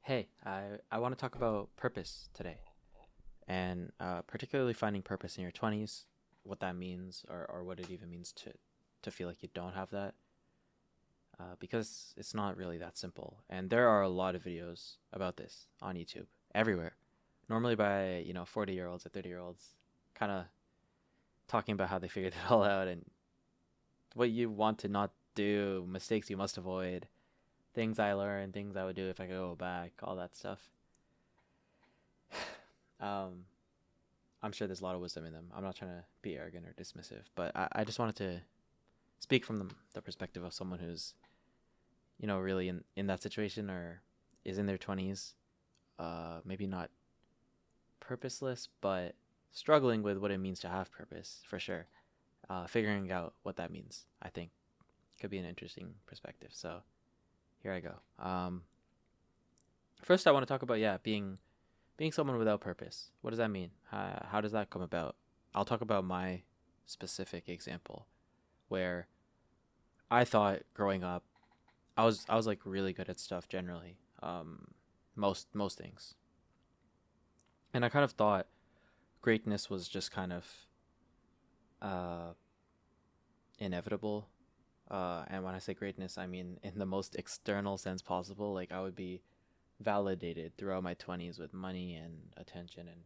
Hey, I want to talk about purpose today, and particularly finding purpose in your 20s, what that means, or what it even means to feel like you don't have that, because it's not really that simple. And there are a lot of videos about this on YouTube, everywhere, normally by 40-year-olds or 30-year-olds, kind of talking about how they figured it all out and what you want to not do, mistakes you must avoid, things I learned, things I would do if I could go back, all that stuff. Um, I'm sure there's a lot of wisdom in them. I'm not trying to be arrogant or dismissive, but I just wanted to speak from the perspective of someone who's, really in that situation or is in their 20s, maybe not purposeless, but struggling with what it means to have purpose for sure. Figuring out what that means, I think, could be an interesting perspective. So here I go. First, I want to talk about being someone without purpose. What does that mean? How does that come about? I'll talk about my specific example where I thought growing up I was like really good at stuff generally. Most things. And I kind of thought greatness was just kind of uh inevitable. And when I say greatness, I mean in the most external sense possible. Like I would be validated throughout my 20s with money and attention and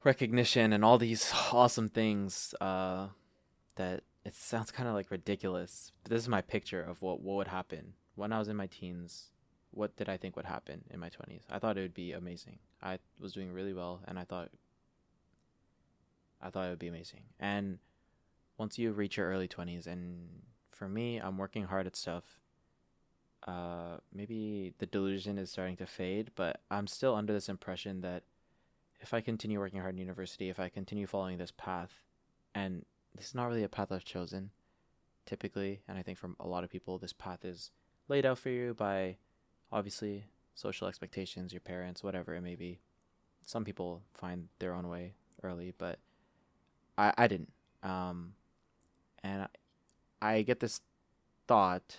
recognition and all these awesome things that it sounds kind of like ridiculous. But this is my picture of what would happen when I was in my teens. What did I think would happen in my 20s? I thought it would be amazing. I was doing really well, and I thought it would be amazing. And once you reach your early 20s, and for me, I'm working hard at stuff. Maybe the delusion is starting to fade, but I'm still under this impression that if I continue working hard in university, if I continue following this path, and this is not really a path I've chosen, typically, and I think for a lot of people, this path is laid out for you by obviously social expectations, your parents, whatever it may be. Some people find their own way early, but I didn't. Um, and I get this thought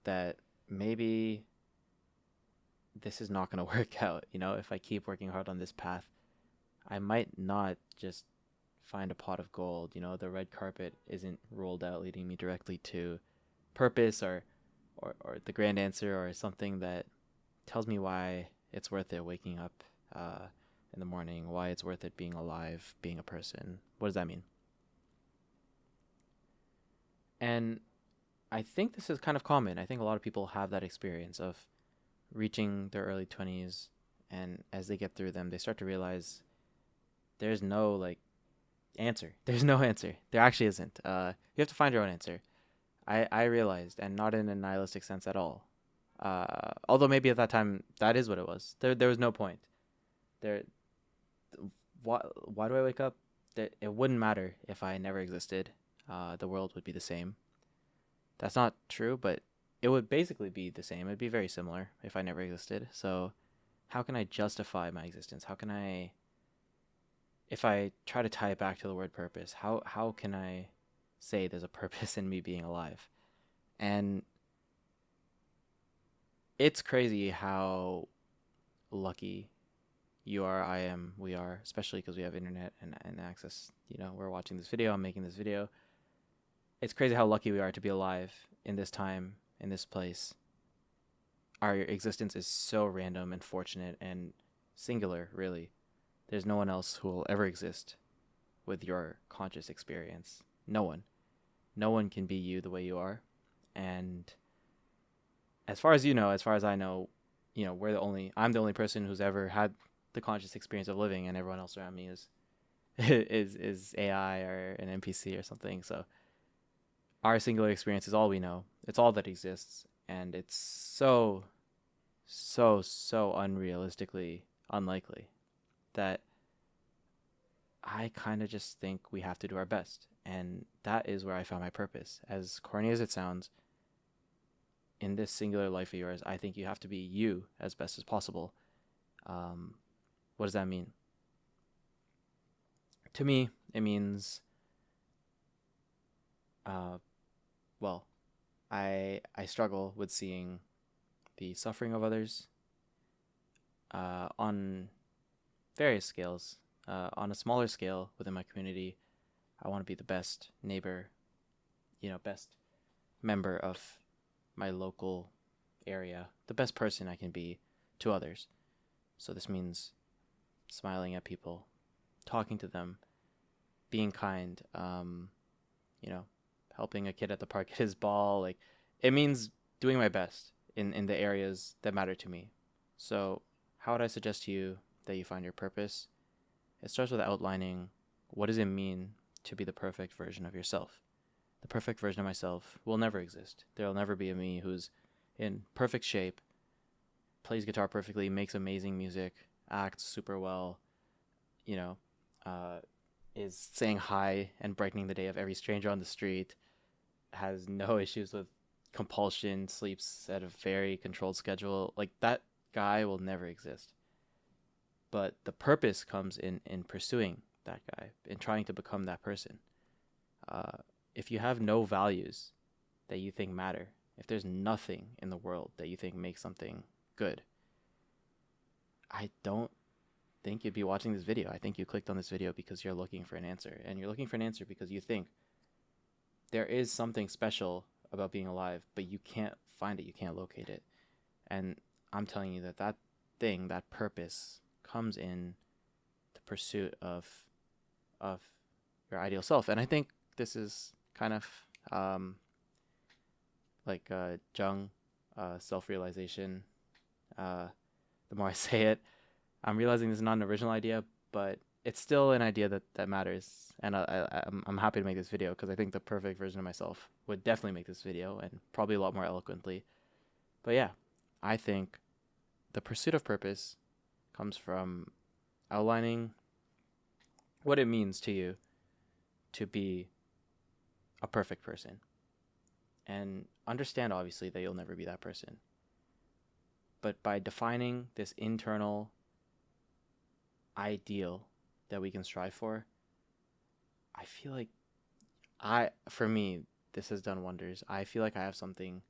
that maybe this is not going to work out. If I keep working hard on this path, I might not just find a pot of gold. The red carpet isn't rolled out leading me directly to purpose or the grand answer or something that tells me why it's worth it waking up uh, in the morning, why it's worth it being alive, being a person. What does that mean? And I think this is kind of common. I think a lot of people have that experience of reaching their early 20s, and as they get through them, they start to realize there's no like answer. There's no answer. There actually isn't. You have to find your own answer. I realized, and not in a nihilistic sense at all. Although maybe at that time that is what it was. There was no point. There, why do I wake up? It wouldn't matter if I never existed. The world would be the same. That's not true, but it would basically be the same. It'd be very similar if I never existed. So how can I justify my existence? How can I, if I try to tie it back to the word purpose, how can I say there's a purpose in me being alive? And it's crazy how lucky you are, I am, we are, especially because we have internet and access. We're watching this video, I'm making this video. It's crazy how lucky we are to be alive in this time, in this place. Our existence is so random and fortunate and singular, really. There's no one else who will ever exist with your conscious experience. No one. No one can be you the way you are. And as far as you know, as far as I know, I'm the only person who's ever had the conscious experience of living, and everyone else around me is is AI or an NPC or something. So our singular experience is all we know. It's all that exists, and it's so unrealistically unlikely that I kind of just think we have to do our best. And that is where I found my purpose. As corny as it sounds, in this singular life of yours, I think you have to be you as best as possible. Um, what does that mean? To me, it means, uh, well, I struggle with seeing the suffering of others on various scales. On a smaller scale within my community, I want to be the best neighbor, best member of my local area, the best person I can be to others. So this means smiling at people, talking to them, being kind, helping a kid at the park get his ball. Like, it means doing my best in the areas that matter to me. So how would I suggest to you that you find your purpose? It starts with outlining, what does it mean to be the perfect version of yourself? The perfect version of myself will never exist. There will never be a me who's in perfect shape, plays guitar perfectly, makes amazing music, acts super well, you know, is saying hi and brightening the day of every stranger on the street, has no issues with compulsion, sleeps at a very controlled schedule. Like, that guy will never exist. But the purpose comes in pursuing that guy, in trying to become that person. If you have no values that you think matter, if there's nothing in the world that you think makes something good, I don't think you'd be watching this video. I think you clicked on this video because you're looking for an answer. And you're looking for an answer because you think there is something special about being alive, but you can't find it, you can't locate it. And I'm telling you that thing, that purpose, comes in the pursuit of your ideal self. And I think this is kind of like Jung, self-realization. The more I say it, I'm realizing this is not an original idea, but it's still an idea that matters. And I'm happy to make this video because I think the perfect version of myself would definitely make this video, and probably a lot more eloquently. But yeah, I think the pursuit of purpose comes from outlining what it means to you to be a perfect person. And understand, obviously, that you'll never be that person. But by defining this internal ideal that we can strive for, I feel like for me, this has done wonders. I feel like I have something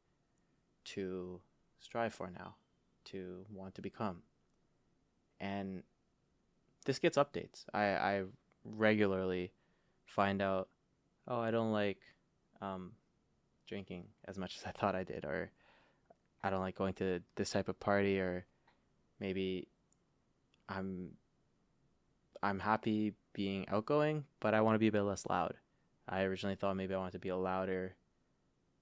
to strive for now, to want to become. And this gets updates. I regularly find out, oh, I don't like drinking as much as I thought I did, or I don't like going to this type of party, or maybe I'm happy being outgoing, but I want to be a bit less loud. I originally thought maybe I wanted to be a louder,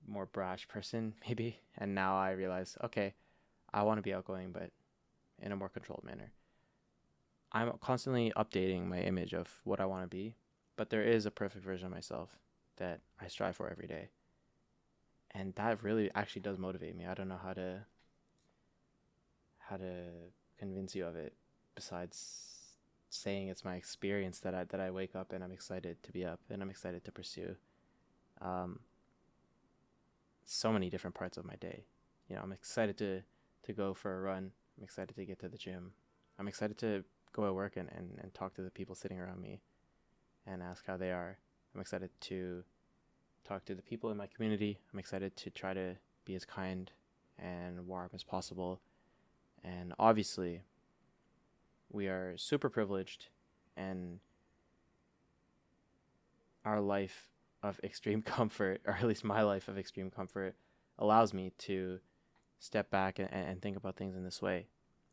more brash person, maybe, and now I realize, okay, I want to be outgoing, but in a more controlled manner. I'm constantly updating my image of what I want to be, but there is a perfect version of myself that I strive for every day. And that really actually does motivate me. I don't know how to convince you of it, besides saying it's my experience that I wake up and I'm excited to be up and I'm excited to pursue so many different parts of my day. I'm excited to go for a run. I'm excited to get to the gym. I'm excited to go at work and talk to the people sitting around me and ask how they are. I'm excited to talk to the people in my community. I'm excited to try to be as kind and warm as possible. And obviously, we are super privileged, and our life of extreme comfort, or at least my life of extreme comfort, allows me to step back and think about things in this way,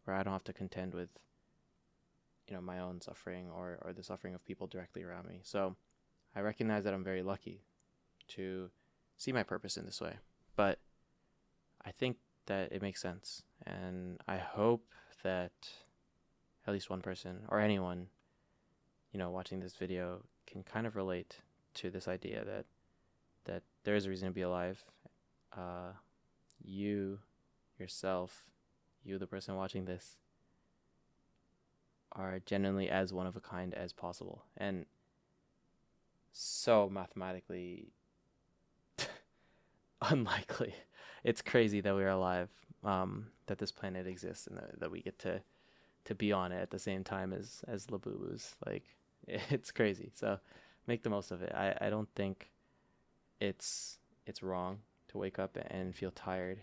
where I don't have to contend with my own suffering or the suffering of people directly around me. So I recognize that I'm very lucky to see my purpose in this way. But I think that it makes sense. And I hope that at least one person or anyone, watching this video can kind of relate to this idea that there is a reason to be alive. You, yourself, you, the person watching this, are genuinely as one of a kind as possible. And so mathematically unlikely. It's crazy that we're alive, that this planet exists, and that we get to be on it at the same time as Labubus. Like, it's crazy. So make the most of it. I don't think it's wrong to wake up and feel tired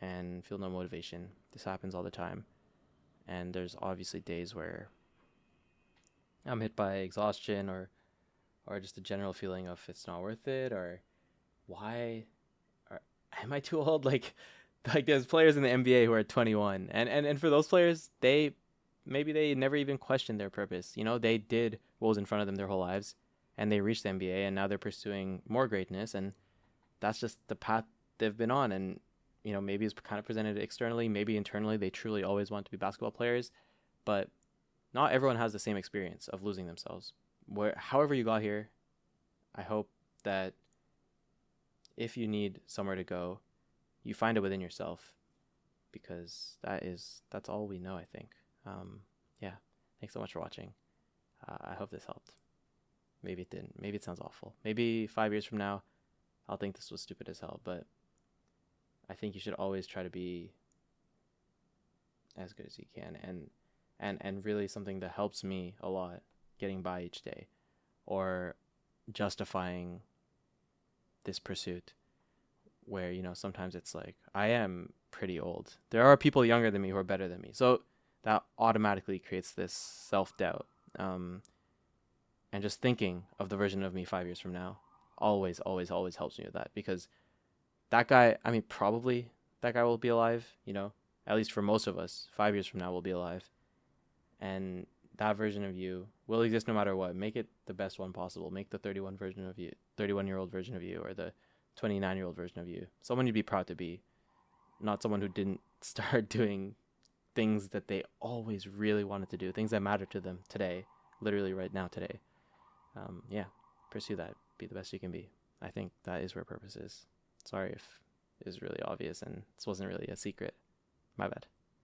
and feel no motivation. This happens all the time. And there's obviously days where I'm hit by exhaustion or just a general feeling of it's not worth it, or why, or am I too old? Like there's players in the NBA who are 21, and for those players, maybe they never even questioned their purpose. You know, they did what was in front of them their whole lives, and they reached the NBA, and now they're pursuing more greatness, and that's just the path they've been on. And you know, maybe it's kind of presented externally, maybe internally they truly always want to be basketball players, but not everyone has the same experience of losing themselves. Where, however you got here, I hope that if you need somewhere to go, you find it within yourself, because that's all we know, I think. Yeah, thanks so much for watching. I hope this helped. Maybe it didn't. Maybe it sounds awful. Maybe 5 years from now, I'll think this was stupid as hell. But I think you should always try to be as good as you can, and really something that helps me a lot getting by each day, or justifying this pursuit, where you know sometimes it's like I am pretty old. There are people younger than me who are better than me, so that automatically creates this self-doubt. And just thinking of the version of me 5 years from now always, always, always helps me with that, because that guy, I mean, probably that guy will be alive, you know, at least for most of us. 5 years from now, we'll be alive. And that version of you will exist no matter what. Make it the best one possible. Make the 31-year-old version of you, or the 29-year-old version of you, someone you'd be proud to be, not someone who didn't start doing things that they always really wanted to do, things that matter to them today, literally right now, today. Yeah, pursue that. Be the best you can be. I think that is where purpose is. Sorry if it was really obvious and this wasn't really a secret. My bad.